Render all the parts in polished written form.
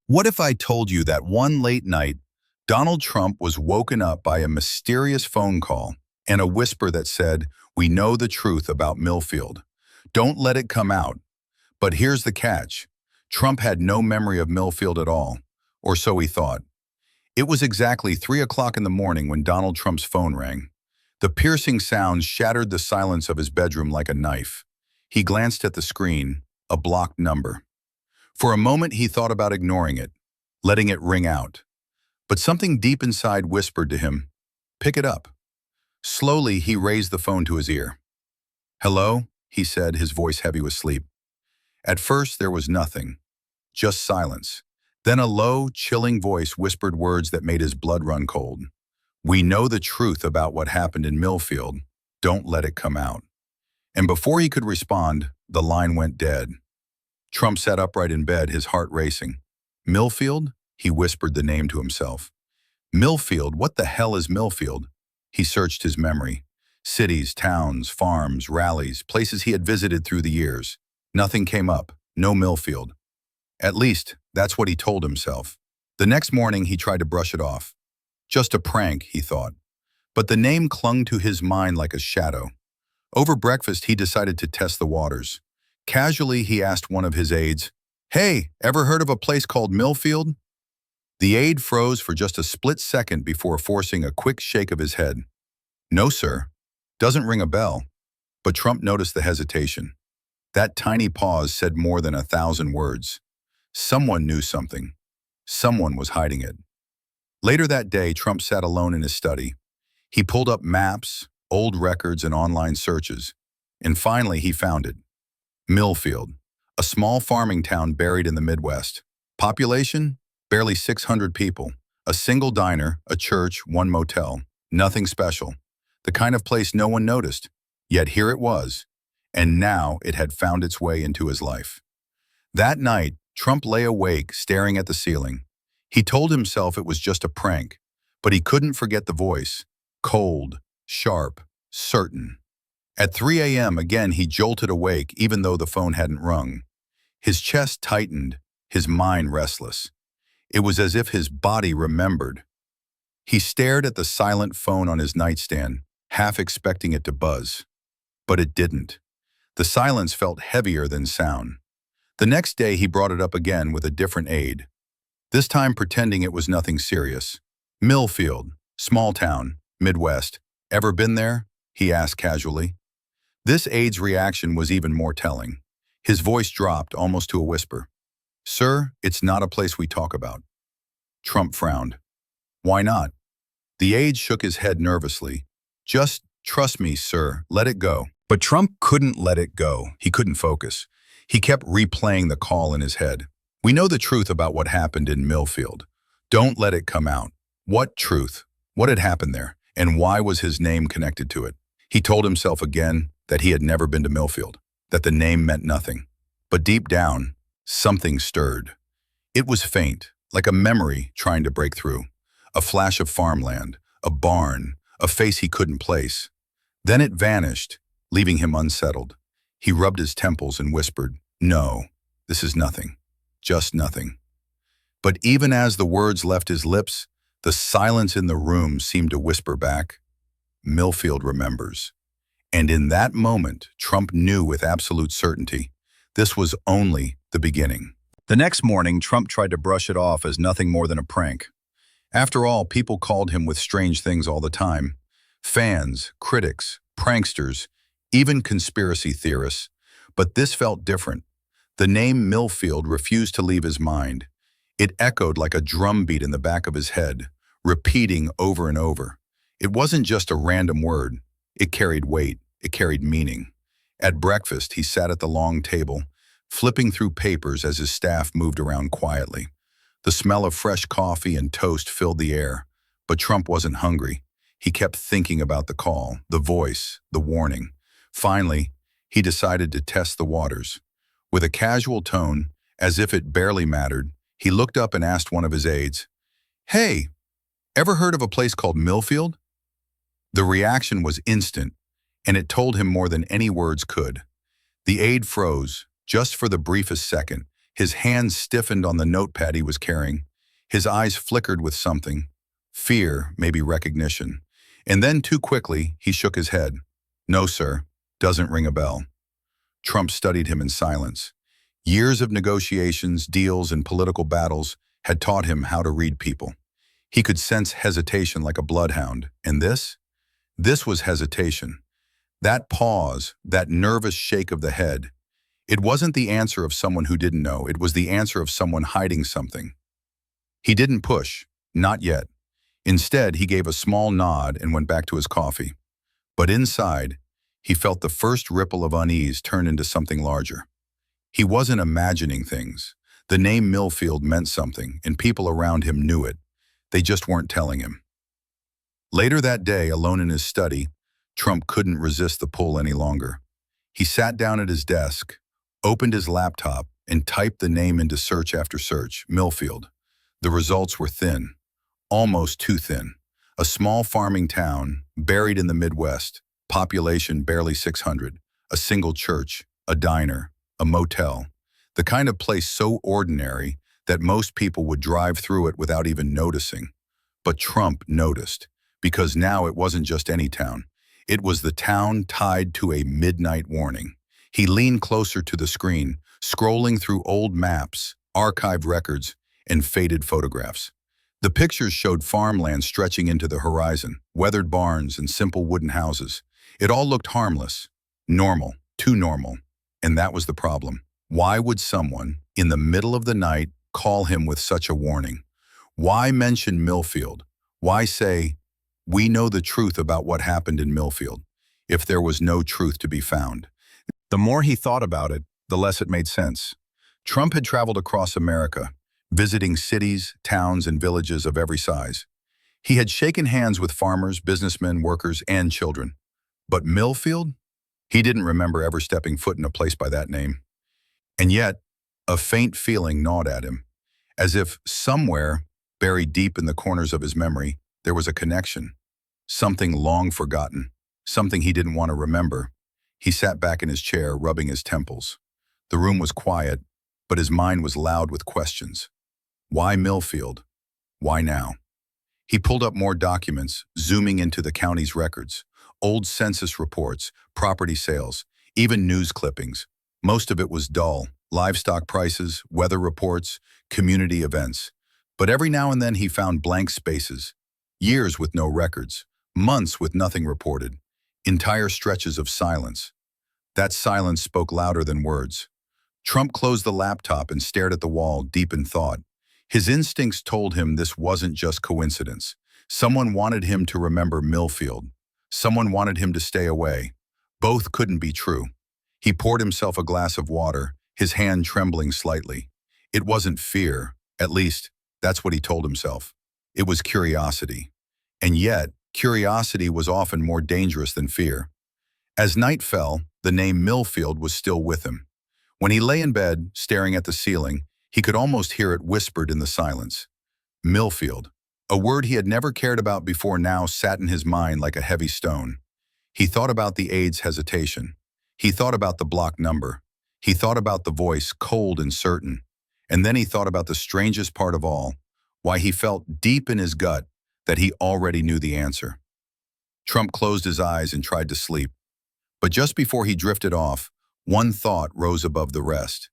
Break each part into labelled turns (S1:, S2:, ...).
S1: What if I told you that one late night, Donald Trump was woken up by a mysterious phone call and a whisper that said, "We know the truth about Millfield. Don't let it come out." But here's the catch. Trump had no memory of Millfield at all, or so he thought. It was exactly 3 o'clock in the morning when Donald Trump's phone rang. The piercing sound shattered the silence of his bedroom like a knife. He glanced at the screen, a blocked number. For a moment, he thought about ignoring it, letting it ring out. But something deep inside whispered to him, "Pick it up." Slowly, he raised the phone to his ear. "Hello?" he said, his voice heavy with sleep. At first, there was nothing, just silence. Then a low, chilling voice whispered words that made his blood run cold. "We know the truth about what happened in Millfield. Don't let it come out." And before he could respond, the line went dead. Trump sat upright in bed, his heart racing. "Millfield?" He whispered the name to himself. "Millfield? What the hell is Millfield?" He searched his memory. Cities, towns, farms, rallies, places he had visited through the years. Nothing came up. No Millfield. At least, that's what he told himself. The next morning, he tried to brush it off. Just a prank, he thought. But the name clung to his mind like a shadow. Over breakfast, he decided to test the waters. Casually, he asked one of his aides, "Hey, ever heard of a place called Millfield?" The aide froze for just a split second before forcing a quick shake of his head. "No, sir. Doesn't ring a bell." But Trump noticed the hesitation. That tiny pause said more than 1,000 words. Someone knew something. Someone was hiding it. Later that day, Trump sat alone in his study. He pulled up maps, old records, and online searches. And finally, he found it. Millfield, a small farming town buried in the Midwest. Population? Barely 600 people. A single diner, a church, one motel. Nothing special. The kind of place no one noticed. Yet here it was. And now it had found its way into his life. That night, Trump lay awake, staring at the ceiling. He told himself it was just a prank, but he couldn't forget the voice. Cold, sharp, certain. At 3 a.m. again, he jolted awake even though the phone hadn't rung. His chest tightened, his mind restless. It was as if his body remembered. He stared at the silent phone on his nightstand, half expecting it to buzz. But it didn't. The silence felt heavier than sound. The next day, he brought it up again with a different aide. This time pretending it was nothing serious. "Millfield, small town, Midwest. Ever been there?" he asked casually. This aide's reaction was even more telling. His voice dropped almost to a whisper. "Sir, it's not a place we talk about." Trump frowned. "Why not?" The aide shook his head nervously. "Just trust me, sir. Let it go." But Trump couldn't let it go. He couldn't focus. He kept replaying the call in his head. "We know the truth about what happened in Millfield. Don't let it come out." What truth? What had happened there? And why was his name connected to it? He told himself again that he had never been to Millfield, that the name meant nothing. But deep down, something stirred. It was faint, like a memory trying to break through. A flash of farmland, a barn, a face he couldn't place. Then it vanished, leaving him unsettled. He rubbed his temples and whispered, "No, this is nothing. Just nothing." But even as the words left his lips, the silence in the room seemed to whisper back, "Millfield remembers." And in that moment, Trump knew with absolute certainty, this was only the beginning. The next morning, Trump tried to brush it off as nothing more than a prank. After all, people called him with strange things all the time. Fans, critics, pranksters, even conspiracy theorists. But this felt different. The name Millfield refused to leave his mind. It echoed like a drumbeat in the back of his head, repeating over and over. It wasn't just a random word. It carried weight. It carried meaning. At breakfast, he sat at the long table, flipping through papers as his staff moved around quietly. The smell of fresh coffee and toast filled the air. But Trump wasn't hungry. He kept thinking about the call, the voice, the warning. Finally, he decided to test the waters. With a casual tone, as if it barely mattered, he looked up and asked one of his aides, "Hey, ever heard of a place called Millfield?" The reaction was instant, and it told him more than any words could. The aide froze, just for the briefest second, His hands stiffened on the notepad he was carrying. His eyes flickered with something. Fear, maybe recognition. And then, too quickly, he shook his head. No, sir. Doesn't ring a bell. Trump studied him in silence. Years of negotiations, deals, and political battles had taught him how to read people. He could sense hesitation like a bloodhound. And this? This was hesitation. That pause, that nervous shake of the head. It wasn't the answer of someone who didn't know. It was the answer of someone hiding something. He didn't push. Not yet. Instead, he gave a small nod and went back to his coffee. But inside, he felt the first ripple of unease turn into something larger. He wasn't imagining things. The name Millfield meant something, and people around him knew it. They just weren't telling him. Later that day, alone in his study, Trump couldn't resist the pull any longer. He sat down at his desk, opened his laptop, and typed the name into search after search, Millfield. The results were thin, almost too thin. A small farming town, buried in the Midwest, population barely 600, a single church, a diner, a motel. The kind of place so ordinary that most people would drive through it without even noticing. But Trump noticed, because now it wasn't just any town. It was the town tied to a midnight warning. He leaned closer to the screen, scrolling through old maps, archived records, and faded photographs. The pictures showed farmland stretching into the horizon, weathered barns and simple wooden houses. It all looked harmless, normal, too normal. And that was the problem. Why would someone, in the middle of the night, call him with such a warning? Why mention Millfield? Why say, we know the truth about what happened in Millfield, if there was no truth to be found? The more he thought about it, the less it made sense. Trump had traveled across America, visiting cities, towns, and villages of every size. He had shaken hands with farmers, businessmen, workers, and children. But Millfield? He didn't remember ever stepping foot in a place by that name. And yet, a faint feeling gnawed at him, as if somewhere, buried deep in the corners of his memory, there was a connection. Something long forgotten, something he didn't want to remember. He sat back in his chair, rubbing his temples. The room was quiet, but his mind was loud with questions. Why Millfield? Why now? He pulled up more documents, zooming into the county's records. Old census reports, property sales, even news clippings. Most of it was dull, livestock prices, weather reports, community events. But every now and then he found blank spaces, years with no records, months with nothing reported, entire stretches of silence. That silence spoke louder than words. Trump closed the laptop and stared at the wall, deep in thought. His instincts told him this wasn't just coincidence. Someone wanted him to remember Millfield. Someone wanted him to stay away. Both couldn't be true. He poured himself a glass of water, his hand trembling slightly. It wasn't fear, at least, that's what he told himself. It was curiosity. And yet, curiosity was often more dangerous than fear. As night fell, the name Millfield was still with him. When he lay in bed, staring at the ceiling, he could almost hear it whispered in the silence. Millfield, a word he had never cared about before, now sat in his mind like a heavy stone. He thought about the aide's hesitation. He thought about the block number. He thought about the voice, cold and certain. And then he thought about the strangest part of all, why he felt deep in his gut that he already knew the answer. Trump closed his eyes and tried to sleep. But just before he drifted off, one thought rose above the rest.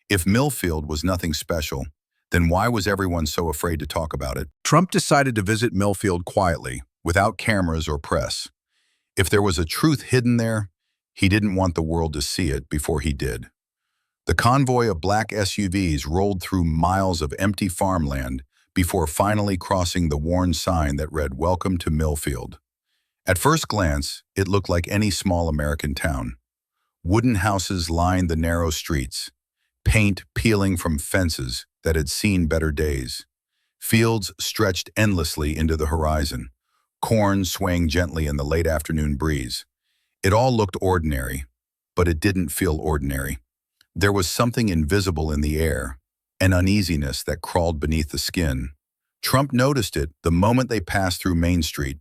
S1: If Millfield was nothing special, then why was everyone so afraid to talk about it? Trump decided to visit Millfield quietly, without cameras or press. If there was a truth hidden there, he didn't want the world to see it before he did. The convoy of black SUVs rolled through miles of empty farmland before finally crossing the worn sign that read, "Welcome to Millfield." At first glance, it looked like any small American town. Wooden houses lined the narrow streets, paint peeling from fences that had seen better days. Fields stretched endlessly into the horizon, corn swaying gently in the late afternoon breeze. It all looked ordinary, but it didn't feel ordinary. There was something invisible in the air, an uneasiness that crawled beneath the skin. Trump noticed it the moment they passed through Main Street.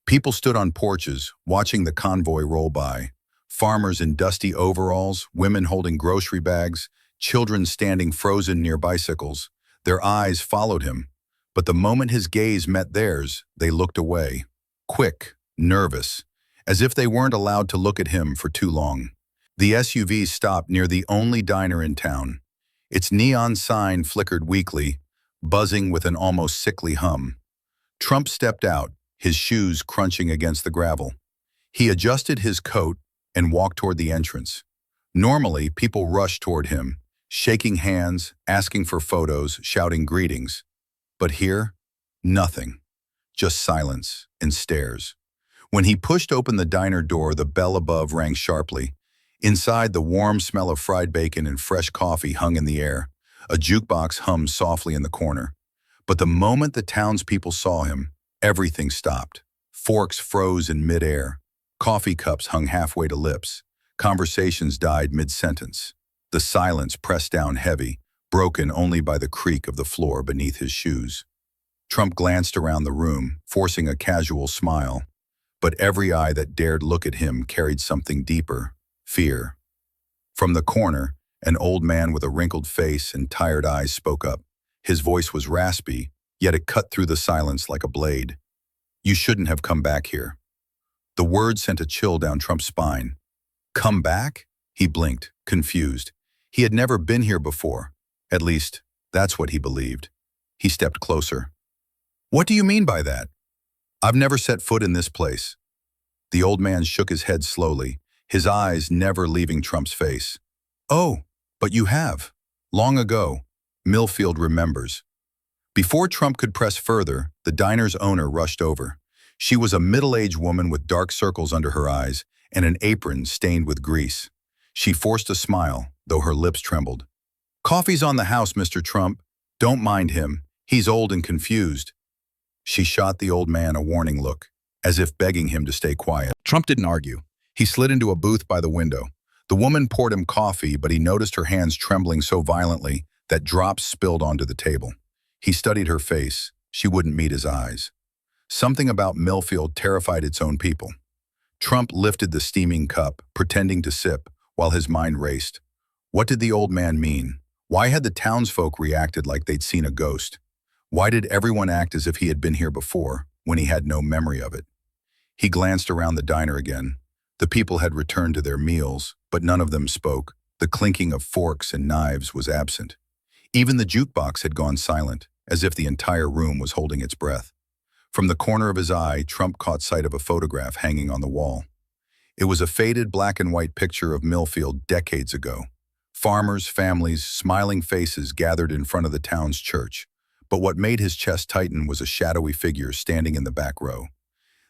S1: People stood on porches, watching the convoy roll by. Farmers in dusty overalls, women holding grocery bags, children standing frozen near bicycles. Their eyes followed him, but the moment his gaze met theirs, they looked away. Quick, nervous, as if they weren't allowed to look at him for too long. The SUV stopped near the only diner in town. Its neon sign flickered weakly, buzzing with an almost sickly hum. Trump stepped out, his shoes crunching against the gravel. He adjusted his coat and walked toward the entrance. Normally, people rushed toward him, shaking hands, asking for photos, shouting greetings. But here, nothing. Just silence and stares. When he pushed open the diner door, the bell above rang sharply. Inside, the warm smell of fried bacon and fresh coffee hung in the air. A jukebox hummed softly in the corner. But the moment the townspeople saw him, everything stopped. Forks froze in midair. Coffee cups hung halfway to lips. Conversations died mid-sentence. The silence pressed down heavy, broken only by the creak of the floor beneath his shoes. Trump glanced around the room, forcing a casual smile. But every eye that dared look at him carried something deeper: fear. From the corner, an old man with a wrinkled face and tired eyes spoke up. His voice was raspy, yet it cut through the silence like a blade. "You shouldn't have come back here." The word sent a chill down Trump's spine. Come back? He blinked, confused. He had never been here before. At least, that's what he believed. He stepped closer. "What do you mean by that?" "I've never set foot in this place." The old man shook his head slowly, his eyes never leaving Trump's face. "Oh, but you have. Long ago." Millfield remembers. Before Trump could press further, the diner's owner rushed over. She was a middle-aged woman with dark circles under her eyes and an apron stained with grease. She forced a smile, though her lips trembled. "Coffee's on the house, Mr. Trump. Don't mind him. He's old and confused." She shot the old man a warning look, as if begging him to stay quiet. Trump didn't argue. He slid into a booth by the window. The woman poured him coffee, but he noticed her hands trembling so violently that drops spilled onto the table. He studied her face. She wouldn't meet his eyes. Something about Millfield terrified its own people. Trump lifted the steaming cup, pretending to sip, while his mind raced. What did the old man mean? Why had the townsfolk reacted like they'd seen a ghost? Why did everyone act as if he had been here before, when he had no memory of it? He glanced around the diner again. The people had returned to their meals, but none of them spoke. The clinking of forks and knives was absent. Even the jukebox had gone silent, as if the entire room was holding its breath. From the corner of his eye, Trump caught sight of a photograph hanging on the wall. It was a faded black and white picture of Millfield decades ago. Farmers, families, smiling faces gathered in front of the town's church. But what made his chest tighten was a shadowy figure standing in the back row.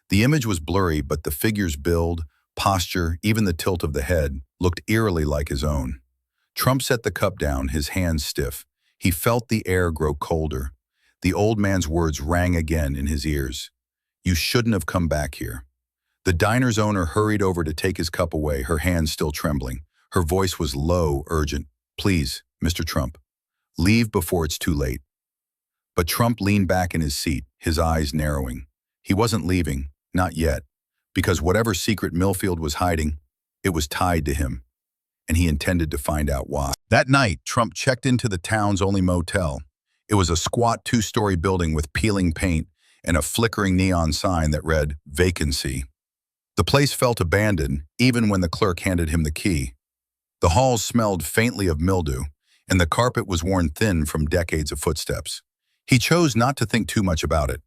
S1: The image was blurry, but the figure's build, posture, even the tilt of the head, looked eerily like his own. Trump set the cup down, his hands stiff. He felt the air grow colder. The old man's words rang again in his ears. "You shouldn't have come back here." The diner's owner hurried over to take his cup away, her hands still trembling. Her voice was low, urgent. "Please, Mr. Trump, leave before it's too late." But Trump leaned back in his seat, his eyes narrowing. He wasn't leaving, not yet, because whatever secret Millfield was hiding, it was tied to him, and he intended to find out why. That night, Trump checked into the town's only motel. It was a squat two-story building with peeling paint and a flickering neon sign that read, "Vacancy." The place felt abandoned, even when the clerk handed him the key. The halls smelled faintly of mildew, and the carpet was worn thin from decades of footsteps. He chose not to think too much about it.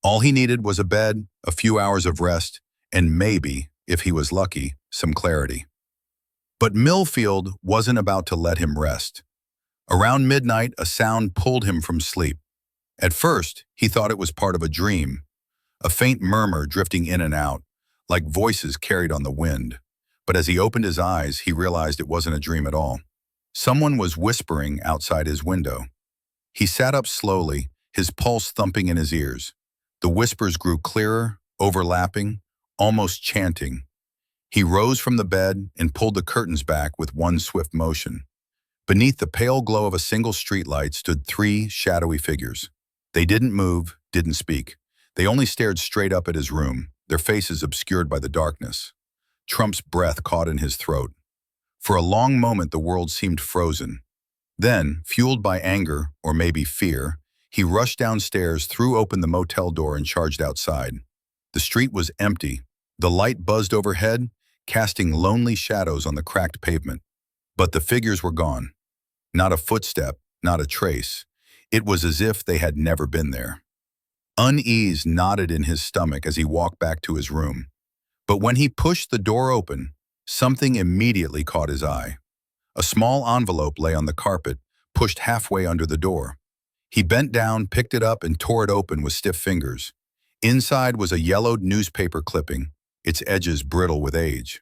S1: All he needed was a bed, a few hours of rest, and maybe, if he was lucky, some clarity. But Millfield wasn't about to let him rest. Around midnight, a sound pulled him from sleep. At first, he thought it was part of a dream, a faint murmur drifting in and out, like voices carried on the wind. But as he opened his eyes, he realized it wasn't a dream at all. Someone was whispering outside his window. He sat up slowly, his pulse thumping in his ears. The whispers grew clearer, overlapping, almost chanting. He rose from the bed and pulled the curtains back with one swift motion. Beneath the pale glow of a single streetlight stood three shadowy figures. They didn't move, didn't speak. They only stared straight up at his room, their faces obscured by the darkness. Trump's breath caught in his throat. For a long moment, the world seemed frozen. Then, fueled by anger, or maybe fear, he rushed downstairs, threw open the motel door, and charged outside. The street was empty. The light buzzed overhead, casting lonely shadows on the cracked pavement. But the figures were gone. Not a footstep, not a trace. It was as if they had never been there. Unease knotted in his stomach as he walked back to his room. But when he pushed the door open, something immediately caught his eye. A small envelope lay on the carpet, pushed halfway under the door. He bent down, picked it up, and tore it open with stiff fingers. Inside was a yellowed newspaper clipping, its edges brittle with age.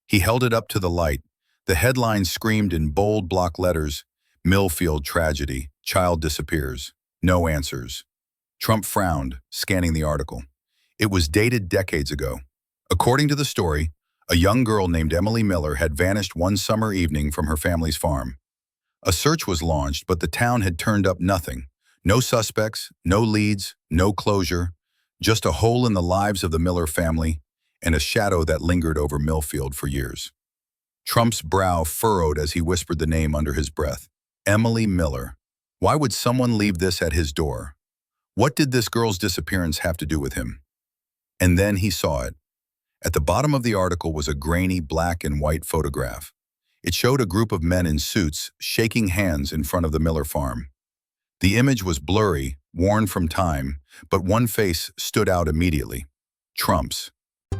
S1: He held it up to the light. The headline screamed in bold block letters, "Millfield tragedy, child disappears, no answers." Trump frowned, scanning the article. It was dated decades ago. According to the story, a young girl named Emily Miller had vanished one summer evening from her family's farm. A search was launched, but the town had turned up nothing. No suspects, no leads, no closure, just a hole in the lives of the Miller family and a shadow that lingered over Millfield for years. Trump's brow furrowed as he whispered the name under his breath. Emily Miller. Why would someone leave this at his door? What did this girl's disappearance have to do with him? And then he saw it. At the bottom of the article was a grainy black and white photograph. It showed a group of men in suits shaking hands in front of the Miller farm. The image was blurry, worn from time, but one face stood out immediately. Trump's.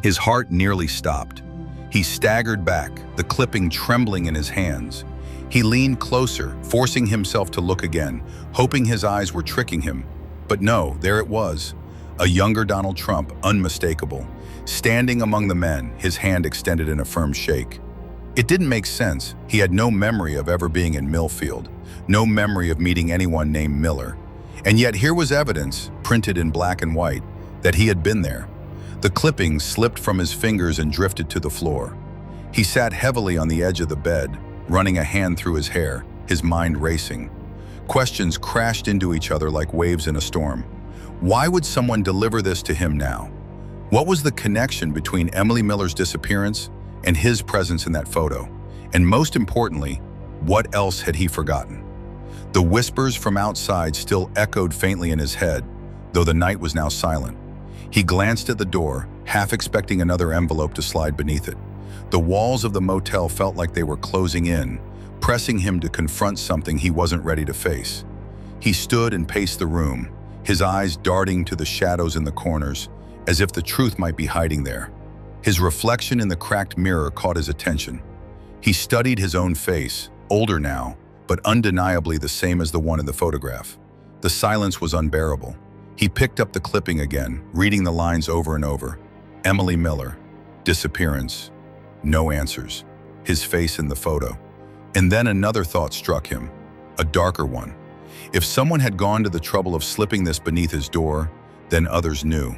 S1: His heart nearly stopped. He staggered back, the clipping trembling in his hands. He leaned closer, forcing himself to look again, hoping his eyes were tricking him. But no, there it was. A younger Donald Trump, unmistakable, standing among the men, his hand extended in a firm shake. It didn't make sense. He had no memory of ever being in Millfield, no memory of meeting anyone named Miller. And yet here was evidence, printed in black and white, that he had been there. The clipping slipped from his fingers and drifted to the floor. He sat heavily on the edge of the bed, running a hand through his hair, his mind racing. Questions crashed into each other like waves in a storm. Why would someone deliver this to him now? What was the connection between Emily Miller's disappearance and his presence in that photo? And most importantly, what else had he forgotten? The whispers from outside still echoed faintly in his head, though the night was now silent. He glanced at the door, half expecting another envelope to slide beneath it. The walls of the motel felt like they were closing in, pressing him to confront something he wasn't ready to face. He stood and paced the room, his eyes darting to the shadows in the corners, as if the truth might be hiding there. His reflection in the cracked mirror caught his attention. He studied his own face, older now, but undeniably the same as the one in the photograph. The silence was unbearable. He picked up the clipping again, reading the lines over and over. Emily Miller, disappearance, no answers, his face in the photo. And then another thought struck him, a darker one. If someone had gone to the trouble of slipping this beneath his door, then others knew.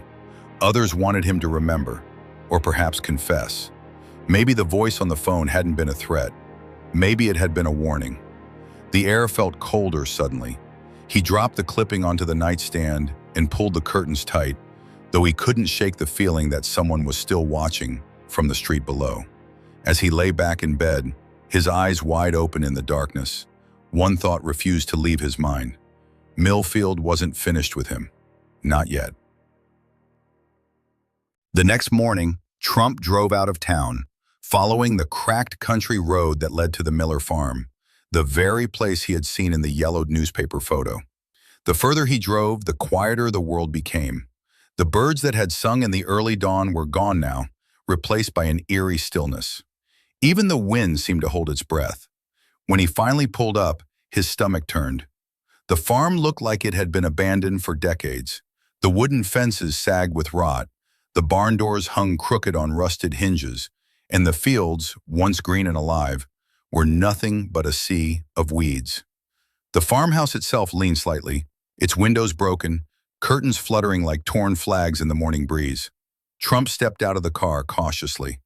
S1: Others wanted him to remember, or perhaps confess. Maybe the voice on the phone hadn't been a threat. Maybe it had been a warning. The air felt colder suddenly. He dropped the clipping onto the nightstand and pulled the curtains tight, though he couldn't shake the feeling that someone was still watching from the street below. As he lay back in bed, his eyes wide open in the darkness, one thought refused to leave his mind. Millfield wasn't finished with him. Not yet. The next morning, Trump drove out of town, following the cracked country road that led to the Miller farm, the very place he had seen in the yellowed newspaper photo. The further he drove, the quieter the world became. The birds that had sung in the early dawn were gone now, replaced by an eerie stillness. Even the wind seemed to hold its breath. When he finally pulled up, his stomach turned. The farm looked like it had been abandoned for decades. The wooden fences sagged with rot, the barn doors hung crooked on rusted hinges, and the fields, once green and alive, were nothing but a sea of weeds. The farmhouse itself leaned slightly, its windows broken, curtains fluttering like torn flags in the morning breeze. Trump stepped out of the car cautiously.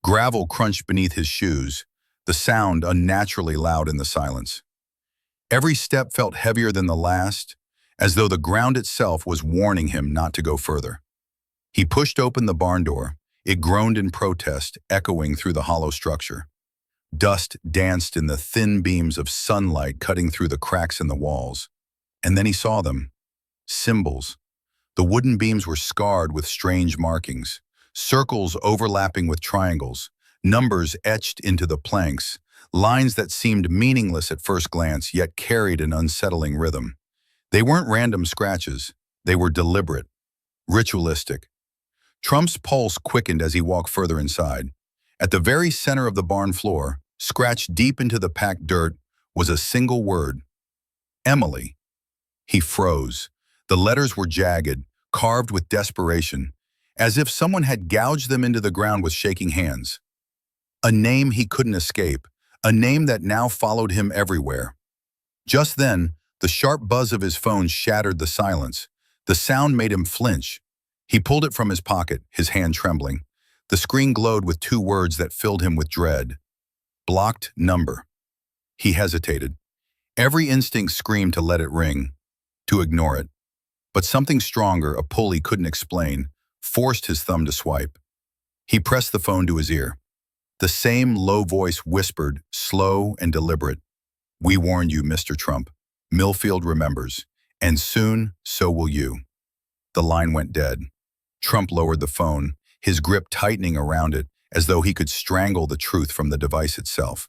S1: Gravel crunched beneath his shoes, the sound unnaturally loud in the silence. Every step felt heavier than the last, as though the ground itself was warning him not to go further. He pushed open the barn door. It groaned in protest, echoing through the hollow structure. Dust danced in the thin beams of sunlight cutting through the cracks in the walls. And then he saw them. Symbols. The wooden beams were scarred with strange markings. Circles overlapping with triangles. Numbers etched into the planks. Lines that seemed meaningless at first glance, yet carried an unsettling rhythm. They weren't random scratches. They were deliberate, ritualistic. Trump's pulse quickened as he walked further inside. At the very center of the barn floor, scratched deep into the packed dirt, was a single word. Emily. He froze. The letters were jagged, carved with desperation, as if someone had gouged them into the ground with shaking hands. A name he couldn't escape, a name that now followed him everywhere. Just then, the sharp buzz of his phone shattered the silence. The sound made him flinch. He pulled it from his pocket, his hand trembling. The screen glowed with two words that filled him with dread. Blocked number. He hesitated. Every instinct screamed to let it ring, to ignore it. But something stronger, a pull he couldn't explain, forced his thumb to swipe. He pressed the phone to his ear. The same low voice whispered, slow and deliberate. "We warned you, Mr. Trump. Millfield remembers. And soon, so will you." The line went dead. Trump lowered the phone, his grip tightening around it as though he could strangle the truth from the device itself.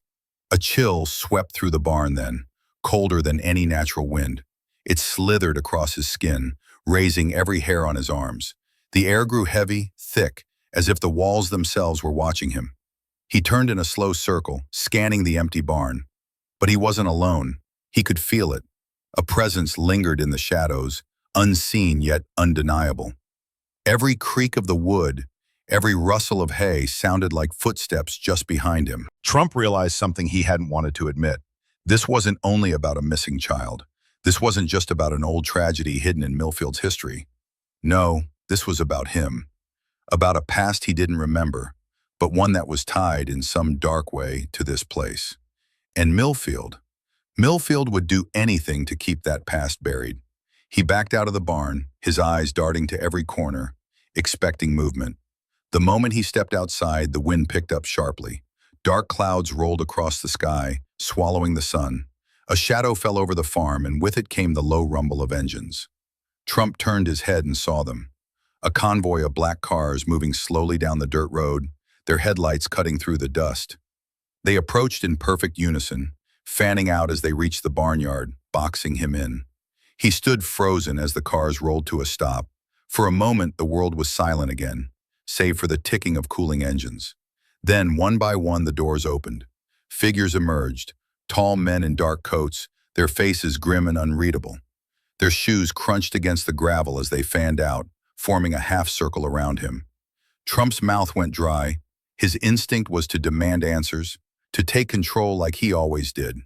S1: A chill swept through the barn then, colder than any natural wind. It slithered across his skin, raising every hair on his arms. The air grew heavy, thick, as if the walls themselves were watching him. He turned in a slow circle, scanning the empty barn. But he wasn't alone. He could feel it. A presence lingered in the shadows, unseen yet undeniable. Every creak of the wood, every rustle of hay sounded like footsteps just behind him. Trump realized something he hadn't wanted to admit. This wasn't only about a missing child. This wasn't just about an old tragedy hidden in Millfield's history. No, this was about him. About a past he didn't remember, but one that was tied in some dark way to this place. And Millfield would do anything to keep that past buried. He backed out of the barn, his eyes darting to every corner, expecting movement. The moment he stepped outside, the wind picked up sharply. Dark clouds rolled across the sky, swallowing the sun. A shadow fell over the farm, and with it came the low rumble of engines. Trump turned his head and saw them. A convoy of black cars moving slowly down the dirt road, their headlights cutting through the dust. They approached in perfect unison, fanning out as they reached the barnyard, boxing him in. He stood frozen as the cars rolled to a stop. For a moment, the world was silent again, save for the ticking of cooling engines. Then, one by one, the doors opened. Figures emerged, tall men in dark coats, their faces grim and unreadable. Their shoes crunched against the gravel as they fanned out, forming a half circle around him. Trump's mouth went dry. His instinct was to demand answers, to take control like he always did.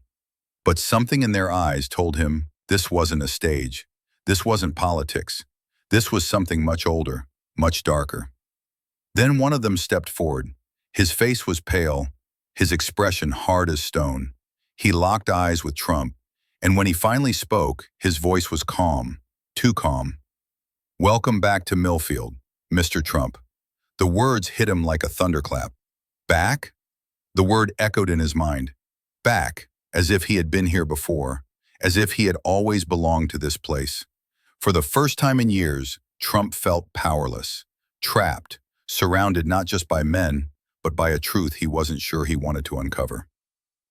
S1: But something in their eyes told him this wasn't a stage. This wasn't politics. This was something much older, much darker. Then one of them stepped forward. His face was pale, his expression hard as stone. He locked eyes with Trump, and when he finally spoke, his voice was calm, too calm. "Welcome back to Millfield, Mr. Trump." The words hit him like a thunderclap. Back? The word echoed in his mind. Back, as if he had been here before, as if he had always belonged to this place. For the first time in years, Trump felt powerless, trapped, surrounded not just by men, but by a truth he wasn't sure he wanted to uncover.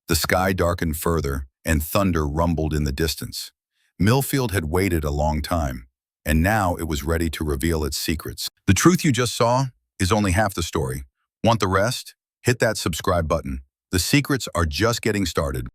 S1: The sky darkened further, and thunder rumbled in the distance. Millfield had waited a long time, and now it was ready to reveal its secrets. The truth you just saw is only half the story. Want the rest? Hit that subscribe button. The secrets are just getting started.